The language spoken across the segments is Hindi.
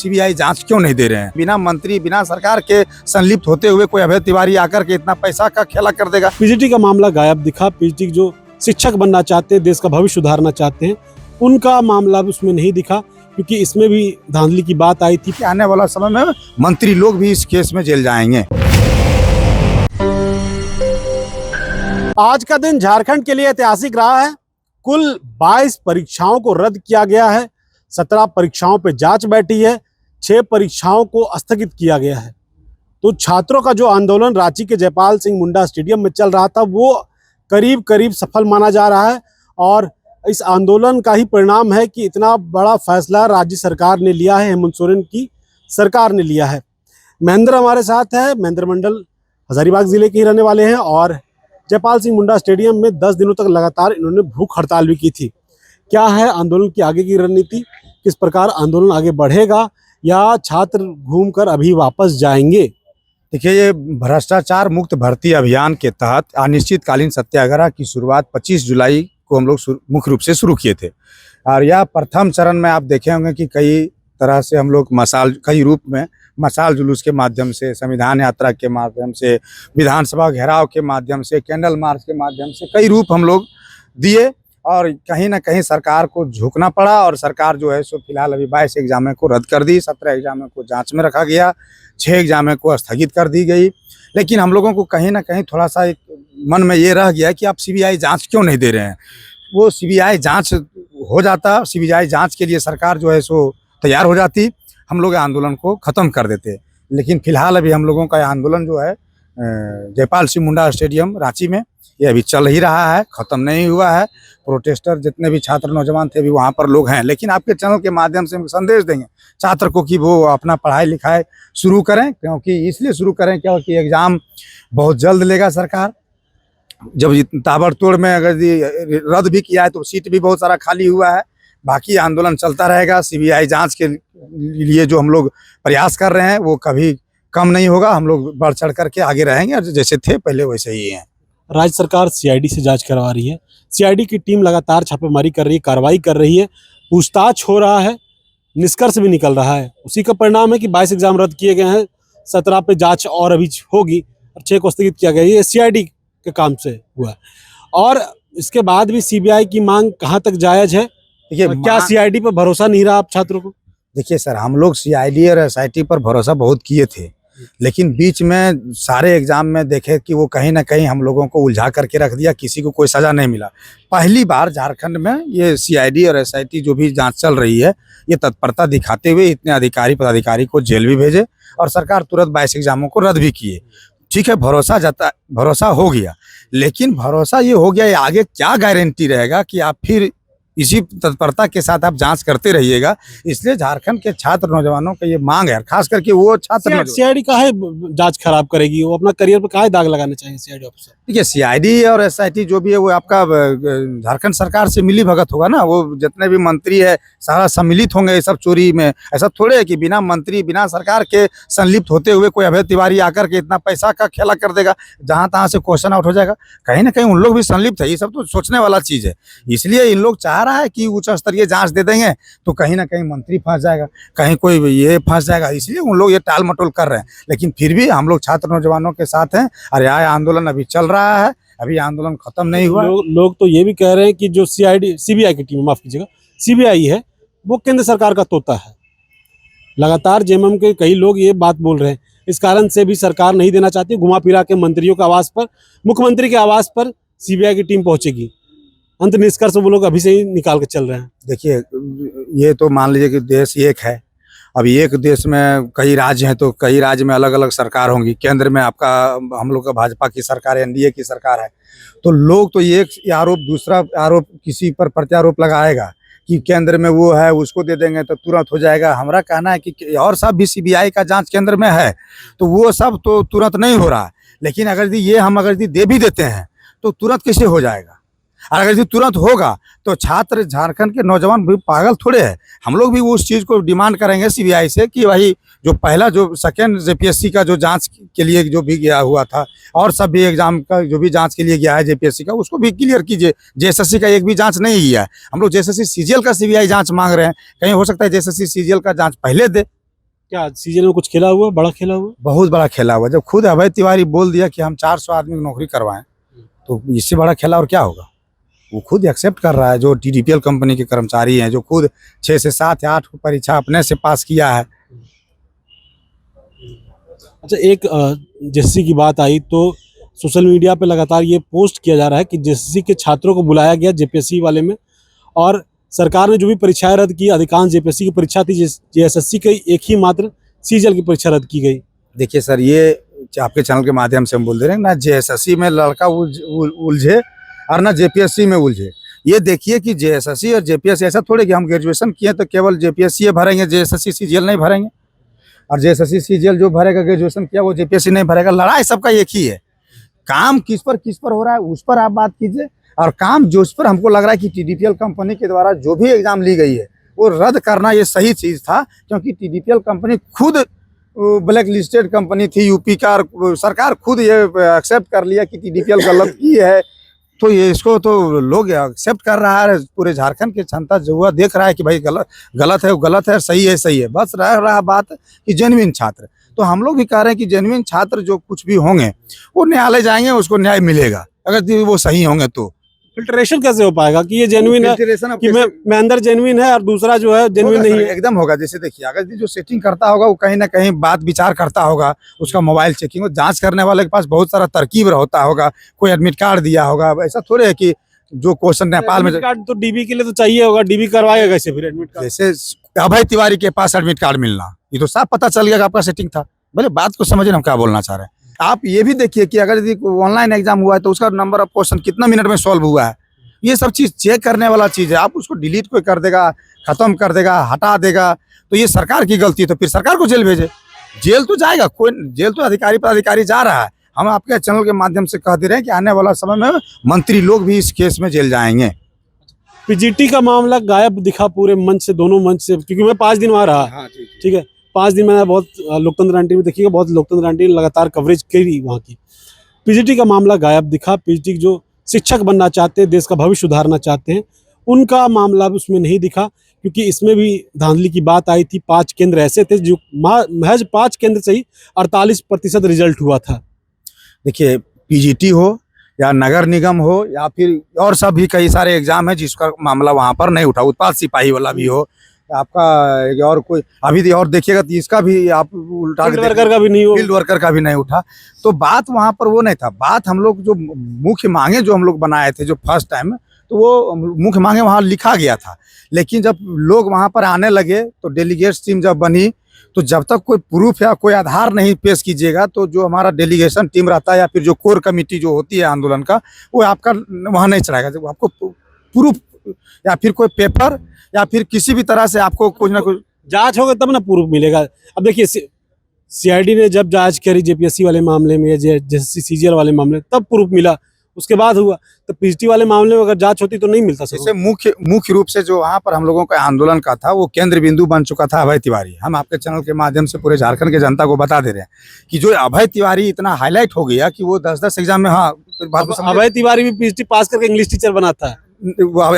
सीबीआई जांच क्यों नहीं दे रहे हैं? बिना मंत्री, बिना सरकार के संलिप्त होते हुए कोई अभय तिवारी आकर के इतना पैसा का खेला कर देगा। पीजीटी का मामला गायब दिखा। पीजीटी जो शिक्षक बनना चाहते हैं, देश का भविष्य सुधारना चाहते हैं, उनका मामला भी उसमें नहीं दिखा, क्योंकि इसमें भी धांधली की बात आई थी। आने वाला समय में मंत्री लोग भी इस केस में जेल जाएंगे। आज का दिन झारखंड के लिए ऐतिहासिक रहा है। कुल 22 परीक्षाओं को रद्द किया गया है, 17 परीक्षाओं पर जांच बैठी है, 6 परीक्षाओं को स्थगित किया गया है। तो छात्रों का जो आंदोलन रांची के जयपाल सिंह मुंडा स्टेडियम में चल रहा था, वो करीब करीब सफल माना जा रहा है। और इस आंदोलन का ही परिणाम है कि इतना बड़ा फैसला राज्य सरकार ने लिया है, हेमंत सोरेन की सरकार ने लिया है। महेंद्र हमारे साथ है। महेंद्र मंडल हजारीबाग जिले के ही रहने वाले हैं और जयपाल सिंह मुंडा स्टेडियम में 10 दिनों तक लगातार इन्होंने भूख हड़ताल भी की थी। क्या है आंदोलन की आगे की रणनीति? किस प्रकार आंदोलन आगे बढ़ेगा या छात्र घूमकर अभी वापस जाएंगे? देखिए, ये भ्रष्टाचार मुक्त भर्ती अभियान के तहत अनिश्चितकालीन सत्याग्रह की शुरुआत 25 जुलाई को हम लोग मुख्य रूप से शुरू किए थे। और यह प्रथम चरण में आप देखे होंगे कि कई तरह से हम लोग कई रूप में मशाल जुलूस के माध्यम से, संविधान यात्रा के माध्यम से, विधानसभा घेराव के माध्यम से, कैंडल मार्च के माध्यम से कई रूप हम लोग दिए। और कहीं ना कहीं सरकार को झुकना पड़ा और सरकार जो है सो फिलहाल अभी 22 एग्जामें को रद्द कर दी, 17 एग्जामें को जांच में रखा गया, 6 एग्जामें को स्थगित कर दी गई। लेकिन हम लोगों को कहीं ना कहीं थोड़ा सा एक मन में ये रह गया कि आप सीबीआई जांच क्यों नहीं दे रहे हैं। वो सीबीआई जांच हो जाता, सीबीआई जांच के लिए सरकार जो है सो तैयार हो जाती, हम लोग आंदोलन को ख़त्म कर देते। लेकिन फिलहाल अभी हम लोगों का आंदोलन जो है जयपाल सिंह मुंडा स्टेडियम रांची में ये अभी चल ही रहा है, ख़त्म नहीं हुआ है। प्रोटेस्टर जितने भी छात्र नौजवान थे अभी वहाँ पर लोग हैं। लेकिन आपके चैनल के माध्यम से हम संदेश देंगे छात्र को कि वो अपना पढ़ाई लिखाई शुरू करें, क्योंकि इसलिए शुरू करें क्योंकि एग्ज़ाम बहुत जल्द लेगा सरकार। जब ताबड़तोड़ में अगर रद्द भी किया है तो सीट भी बहुत सारा खाली हुआ है। बाकी आंदोलन चलता रहेगा। सीबीआई जांच के लिए जो हम लोग प्रयास कर रहे हैं वो कभी कम नहीं होगा। हम लोग बढ़ चढ़ करके आगे रहेंगे और जैसे थे पहले वैसे ही हैं। राज्य सरकार सीआईडी से जांच करवा रही है। सीआईडी की टीम लगातार छापेमारी कर रही है, कार्रवाई कर रही है, पूछताछ हो रहा है, निष्कर्ष भी निकल रहा है। उसी का परिणाम है कि 22 एग्जाम रद्द किए गए हैं, 17 पे जांच और अभी होगी और 6 को स्थगित किया गया। ये सीआईडी के काम से हुआ है। और इसके बाद भी सीबीआई की मांग कहाँ तक जायज है? देखिए, क्या सीआईडी पर भरोसा नहीं रहा आप छात्रों को? देखिए सर, हम लोग सीआईडी और एसआईटी पर भरोसा बहुत किए थे, लेकिन बीच में सारे एग्जाम में देखे कि वो कहीं ना कहीं हम लोगों को उलझा करके रख दिया, किसी को कोई सज़ा नहीं मिला। पहली बार झारखंड में ये सीआईडी और एसआईटी जो भी जांच चल रही है, ये तत्परता दिखाते हुए इतने पदाधिकारी को जेल भी भेजे और सरकार तुरंत 22 एग्जामों को रद्द भी किए। ठीक है, भरोसा हो गया, लेकिन भरोसा ये हो गया, ये आगे क्या गारंटी रहेगा कि आप फिर इसी तत्परता के साथ आप जांच करते रहिएगा। इसलिए झारखंड के छात्र नौजवानों का ये मांग है, खास करके वो छात्र। सीआईडी काहे जांच खराब करेगी? वो अपना करियर पर काहे दाग लगाना चाहिए सीआईडी ऑफिसर? देखिए, सीआईडी और एसआईटी जो भी है वो आपका झारखंड सरकार से मिली भगत होगा ना। वो जितने भी मंत्री है सारा सम्मिलित होंगे इस सब चोरी में। ऐसा थोड़े है कि बिना मंत्री, बिना सरकार के संलिप्त होते हुए कोई अभय तिवारी आकर के इतना पैसा का खेला कर देगा, जहां तहां से क्वेश्चन आउट हो जाएगा। कहीं ना कहीं उन लोग भी संलिप्त है। ये सब तो सोचने वाला चीज है। इसलिए इन लोग चाह रहा है कि उच्च स्तरीय जांच दे देंगे तो कहीं ना कहीं मंत्री फंस जाएगा, कहीं कोई ये फंस जाएगा। इसलिए उन लोग ये टाल मटोल कर रहे हैं। लेकिन फिर भी हम लोग छात्र नौजवानों के साथ हैं और यह आंदोलन अभी चल रहा है, अभी आंदोलन खत्म नहीं हुआ। लोग तो ये भी कह रहे हैं कि जो सीबीआई की टीम, माफ कीजिएगा, सीबीआई है, वो केंद्र सरकार का तोता है। लगातार जेएमएम के कई लोग ये बात बोल रहे हैं। इस कारण से भी सरकार नहीं देना चाहती। घुमा फिरा के मंत्रियों के आवास पर, मुख्यमंत्री के आवास पर सीबीआई की टीम पहुंचेगी। अंत निष्कर्ष वो लोग अभी से ही निकाल के चल रहे हैं। देखिए, ये तो मान लीजिए कि देश एक है। अब एक देश में कई राज्य हैं तो कई राज्य में अलग अलग सरकार होंगी। केंद्र में आपका हम लोग का भाजपा की सरकार है, एनडीए की सरकार है। तो लोग तो एक आरोप दूसरा आरोप किसी पर प्रत्यारोप लगाएगा कि केंद्र में वो है, उसको दे देंगे तो तुरंत हो जाएगा। हमारा कहना है कि और सब भी सीबीआई का जांच केंद्र में है तो वो सब तो तुरंत नहीं हो रहा है। लेकिन अगर ये हम अगर दे भी देते हैं तो तुरंत कैसे हो जाएगा? और अगर ये तुरंत होगा तो छात्र, झारखंड के नौजवान भी पागल थोड़े हैं। हम लोग भी उस चीज़ को डिमांड करेंगे सीबीआई से कि भाई जो पहला जो सेकेंड जेपीएससी का जो जांच के लिए जो भी गया हुआ था और सब भी एग्जाम का जो भी जांच के लिए गया है जेपीएससी का, उसको भी क्लियर कीजिए। जेएसएससी का एक भी जांच नहीं किया है। हम लोग जेएसएससी सीजीएल का सीबीआई जांच मांग रहे हैं। कहीं हो सकता है जेएसएससी सीजीएल का जांच पहले दे, क्या सीजन में कुछ खेला हुआ, बड़ा खेला हुआ? बहुत बड़ा खेला हुआ। जब खुद अभय तिवारी बोल दिया कि हम 400 आदमी की नौकरी करवाएं, तो इससे बड़ा खेला और क्या होगा। वो खुद एक्सेप्ट कर रहा है, जो टीडीपीएल कंपनी के कर्मचारी हैं, जो खुद 6 से 7 या 8 परीक्षा अपने से पास किया है। अच्छा, एक जेएसएससी की बात आई तो सोशल मीडिया पे लगातार ये पोस्ट किया जा रहा है कि जेएसएससी के छात्रों को बुलाया गया जेपीएससी वाले में, और सरकार ने जो भी परीक्षाएं रद्द की, अधिकांश जेपीएससी की परीक्षा थी, जेएसएससी की एक ही मात्र सीजीएल की परीक्षा रद्द की गई। देखिए सर, ये आपके चैनल के माध्यम से हम बोल दे रहे हैं ना, जेएसएससी में लड़का उलझे और ना जेपीएससी में उलझे। ये देखिए कि जेएसएससी और जेपीएससी ऐसा थोड़े कि हम ग्रेजुएशन किए तो केवल जेपीएससी भरेंगे, जेएसएससी सीजीएल नहीं भरेंगे, और जेएसएससी सीजीएल जो भरेगा ग्रेजुएशन किया वो जेपीएससी नहीं भरेगा। लड़ाई सबका एक ही है। काम किस पर हो रहा है उस पर आप बात कीजिए, और काम जो उस पर हमको लग रहा है कि टीडीपीएल कंपनी के द्वारा जो भी एग्जाम ली गई है वो रद्द करना ये सही चीज़ था, क्योंकि टीडीपीएल कंपनी खुद ब्लैक लिस्टेड कंपनी थी यूपी का, और सरकार खुद ये एक्सेप्ट कर लिया कि टीडीपीएल गलत की है। तो ये इसको तो लोग एक्सेप्ट कर रहा है। पूरे झारखंड की जनता जो हुआ देख रहा है कि भाई गलत है वो गलत है, सही है। बस रह रहा बात कि जेन्युइन छात्र, तो हम लोग भी कह रहे हैं कि जेन्युइन छात्र जो कुछ भी होंगे वो न्यायालय जाएंगे, उसको न्याय मिलेगा अगर वो सही होंगे। तो फिल्ट्रेशन कैसे हो पाएगा कि ये जेन्युइन है, कि मैं अंदर जेन्युइन है और दूसरा जो है जेन्युइन नहीं है? एकदम होगा। जैसे देखिए, अगर जो सेटिंग करता होगा वो कहीं ना कहीं बात विचार करता होगा, उसका मोबाइल चेकिंग, जांच करने वाले के पास बहुत सारा तरकीब होता होगा, कोई एडमिट कार्ड दिया होगा। ऐसा थोड़े है कि जो क्वेश्चन नेपाल में कार्ड तो डीबी के लिए तो चाहिए होगा, डीबी करवाएगा कैसे फिर एडमिट कार्ड? जैसे अभय तिवारी के पास एडमिट कार्ड मिलना, ये तो साफ पता चल गया कि आपका सेटिंग था। बोले बात को समझिए हम क्या बोलना चाह रहे हैं। आप ये भी देखिए कि अगर यदि ऑनलाइन एग्जाम हुआ है तो उसका नंबर ऑफ क्वेश्चन कितना मिनट में सॉल्व हुआ है, ये सब चीज़ चेक करने वाला चीज़ है। आप उसको डिलीट कोई कर देगा, खत्म कर देगा, हटा देगा, तो ये सरकार की गलती है। तो फिर सरकार को जेल भेजे, जेल तो जाएगा कोई, जेल तो अधिकारी पर अधिकारी जा रहा है। हम आपके चैनल के माध्यम से कह दे रहे हैं कि आने वाला समय में मंत्री लोग भी इस केस में जेल जाएंगे। पीजीटी का मामला गायब दिखा पूरे मंच से, दोनों मंच से, क्योंकि मैं 5 दिन वहाँ रहा। हाँ, ठीक है, 5 दिन मैंने बहुत लोकतंत्र आंटी में देखिएगा, बहुत लोकतंत्र आंटी ने लगातार कवरेज करी वहाँ की। पीजीटी का मामला गायब दिखा। पीजीटी जो शिक्षक बनना चाहते हैं, देश का भविष्य सुधारना चाहते हैं, उनका मामला भी उसमें नहीं दिखा, क्योंकि इसमें भी धांधली की बात आई थी। 5 केंद्र ऐसे थे जो महज 5 केंद्र से ही 48% रिजल्ट हुआ था। देखिए, पीजीटी हो या नगर निगम हो या फिर और सब भी कई सारे एग्जाम है जिसका मामला वहाँ पर नहीं उठा। उत्पाद सिपाही वाला भी हो, आपका और कोई अभी और देखिएगा तो इसका भी आप उल्टा फील्ड वर्कर का भी नहीं हो, फील्ड वर्कर का भी नहीं उठा। तो बात वहाँ पर वो नहीं था। बात हम लोग जो मुख्य मांगे जो हम लोग बनाए थे जो फर्स्ट टाइम, तो वो मुख्य मांगे वहाँ लिखा गया था। लेकिन जब लोग वहाँ पर आने लगे तो डेलीगेट्स टीम जब बनी, तो जब तक कोई प्रूफ या कोई आधार नहीं पेश कीजिएगा तो जो हमारा डेलीगेशन टीम रहता है या फिर जो कोर कमेटी जो होती है आंदोलन का, वो आपका वहाँ नहीं चलाएगा। जब आपको प्रूफ या फिर कोई पेपर या फिर किसी भी तरह से आपको कुछ ना कुछ जांच होगा तब ना प्रूफ मिलेगा। अब देखिए, सीआईडी ने जब जांच करी जेपीएससी वाले मामले में, जेएसएससी सीजीएल वाले मामले, तब प्रूफ मिला, उसके बाद हुआ। तो पीजीटी वाले मामले में अगर जांच होती तो नहीं मिलता। जैसे मुख्य रूप से जो वहाँ पर हम लोगों का आंदोलन का था वो केंद्र बिंदु बन चुका था अभय तिवारी। हम आपके चैनल के माध्यम से पूरे झारखंड के जनता को बता दे रहे हैं कि जो अभय तिवारी इतना हाईलाइट हो गया कि वो 10-10 एग्जाम में, हाँ अभय तिवारी भी पीजीटी पास करके इंग्लिश टीचर बना था।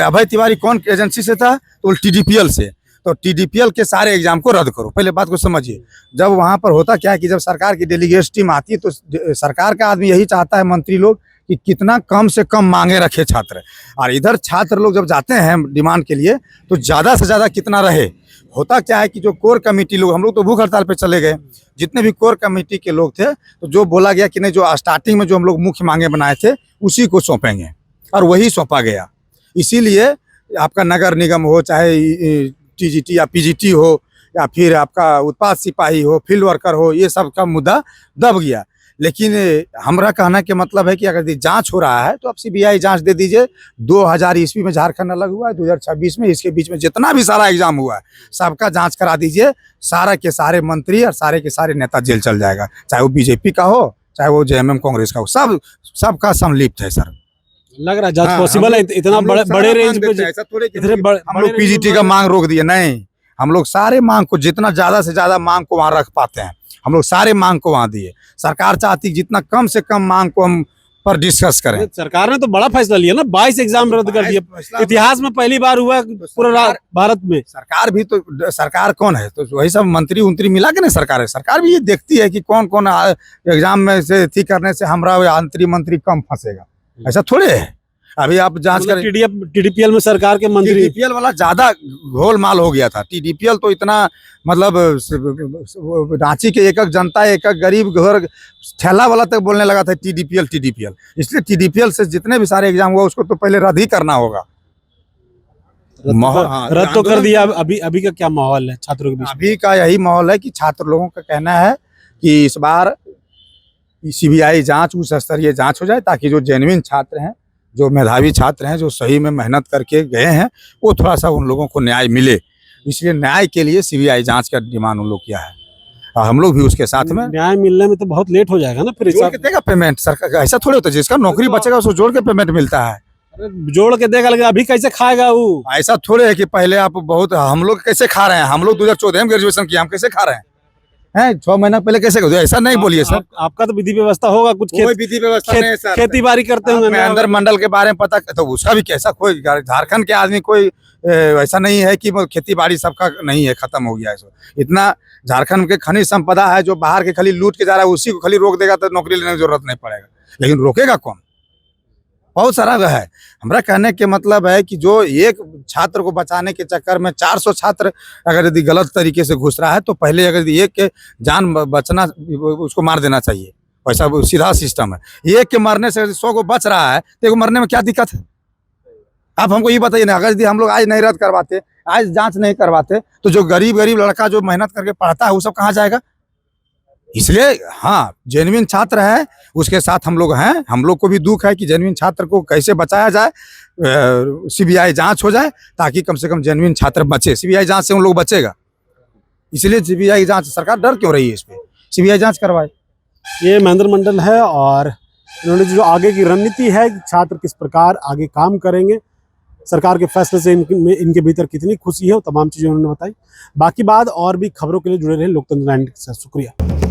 अभय तिवारी कौन एजेंसी से था? तो टीडीपीएल से। तो टीडीपीएल के सारे एग्जाम को रद्द करो, पहले बात को समझिए। जब वहाँ पर होता क्या है कि जब सरकार की डेलीगेट्स टीम आती है तो सरकार का आदमी यही चाहता है, मंत्री लोग, कि कितना कम से कम मांगे रखे छात्र। और इधर छात्र लोग जब जाते हैं डिमांड के लिए तो ज़्यादा से ज़्यादा कितना रहे। होता क्या है कि जो कोर कमेटी लोग, हम लोग तो भूख हड़ताल पे चले गए, जितने भी कोर कमेटी के लोग थे, तो जो बोला गया कि नहीं, जो स्टार्टिंग में जो हम लोग मुख्य मांगे बनाए थे उसी को सौंपेंगे, और वही सौंपा गया। इसीलिए आपका नगर निगम हो, चाहे टीजीटी या पीजीटी हो, या फिर आपका उत्पाद सिपाही हो, फील्ड वर्कर हो, ये सब का मुद्दा दब गया। लेकिन हमारा कहना के मतलब है कि अगर जांच हो रहा है तो आप सीबीआई जांच दे दीजिए। 2000 ईस्वी में झारखंड अलग हुआ है, 2026 में, इसके बीच में जितना भी सारा एग्जाम हुआ है सबका जांच करा दीजिए। सारा के सारे मंत्री और सारे के सारे नेता जेल चल जाएगा, चाहे वो बीजेपी का हो, चाहे वो जेएमएम कांग्रेस का हो, सबका संलिप्त है सर। लग रहा है जांच पॉसिबल है इतना बड़े रेंज पे? ऐसा थोड़े हम लोग पीजीटी का मांग रोक दिए, नहीं। हम लोग सारे मांग को, जितना ज्यादा से ज्यादा मांग को वहाँ रख पाते हैं, हम लोग सारे मांग को वहाँ दिए। सरकार चाहती जितना कम से कम मांग को हम पर डिस्कस करें। सरकार ने तो बड़ा फैसला लिया ना, 22 एग्जाम रद्द कर दिए। इतिहास में पहली बार हुआ पूरा भारत में। सरकार भी तो, सरकार कौन है तो वही सब मंत्री उंत्री मिला के ना सरकार है। सरकार भी ये देखती है कि कौन कौन एग्जाम में से थी करने से हमारा मंत्री कम फंसेगा, ऐसा थोड़े है। अभी आप जांच करें, टीडीपीएल में सरकार के मंत्री, टीडीपीएल वाला ज्यादा घोलमाल हो गया था। टीडीपीएल तो इतना मतलब रांची के एक जनता, एक गरीब घर ठेला वाला तक बोलने लगा था टीडीपीएल। इसलिए टीडीपीएल से जितने भी सारे एग्जाम हुआ उसको तो पहले रद्द ही करना होगा। रद्द तो कर दिया। अभी का क्या माहौल है छात्रों के बीच? अभी का यही माहौल है कि छात्र लोगों का कहना है कि इस बार सीबीआई जांच, उच्च स्तरीय जांच हो जाए, ताकि जो जेन्युइन छात्र हैं, जो मेधावी छात्र हैं, जो सही में मेहनत करके गए हैं, वो थोड़ा सा उन लोगों को न्याय मिले। इसलिए न्याय के लिए सीबीआई जांच का डिमांड उन लोग किया है, और हम लोग भी उसके साथ में। न्याय मिलने में तो बहुत लेट हो जाएगा ना, फिर जोड़ के देगा पेमेंट सरकार, ऐसा थोड़े होता है। जिसका नौकरी बचेगा उसको जोड़ के पेमेंट मिलता है। जोड़ के देगा, लेकिन अभी कैसे खाएगा वो? ऐसा थोड़े है कि पहले आप बहुत, हम लोग कैसे खा रहे हैं, हम लोग 2014 में ग्रेजुएशन किया, हम कैसे खा रहे हैं 6 महीना पहले कैसे कर दो? ऐसा नहीं बोलिए सर। आपका तो विधि व्यवस्था होगा कुछ, कोई विधि व्यवस्था नहीं है सर। खेती बाड़ी करते होंगे। महेंद्र मंडल के बारे में पता, तो उसका भी कैसा, कोई झारखंड के आदमी कोई ऐसा नहीं है कि खेती बाड़ी सबका नहीं है, खत्म हो गया है। इतना झारखंड के खनिज संपदा है जो बाहर के खाली लूट के जा रहा है, उसी को खाली रोक देगा तो नौकरी लेने की जरूरत नहीं पड़ेगा। लेकिन रोकेगा कौन? बहुत सारा है। हमारा कहने के मतलब है कि जो एक छात्र को बचाने के चक्कर में 400 छात्र अगर यदि गलत तरीके से घुस रहा है, तो पहले अगर एक के जान बचना, उसको मार देना चाहिए। वैसा सीधा सिस्टम है। एक के मरने से 100 को बच रहा है, तो एक मरने में क्या दिक्कत है? आप हमको ये बताइए ना, अगर यदि हम लोग आज नहीं रद्द करवाते, आज जांच नहीं करवाते, तो जो गरीब लड़का जो मेहनत करके पढ़ता है वो सब कहाँ जाएगा? इसलिए हाँ, जेन्युइन छात्र है, उसके साथ हम लोग हैं। हम लोग को भी दुख है कि जेन्युइन छात्र को कैसे बचाया जाए, सीबीआई जांच हो जाए, ताकि कम से कम जेन्युइन छात्र बचे। सीबीआई जांच से उन लोग बचेगा, इसलिए सीबीआई जांच, सरकार डर क्यों रही है इस पे? सीबीआई जांच करवाए। ये महेंद्र मंडल है, और इन्होंने जो आगे की रणनीति है कि छात्र किस प्रकार आगे काम करेंगे, सरकार के फैसले से इनके भीतर कितनी खुशी है, वो तमाम चीजें उन्होंने बताई। बाकी बात और भी खबरों के लिए जुड़े रहे लोकतंत्र 90 के साथ। शुक्रिया।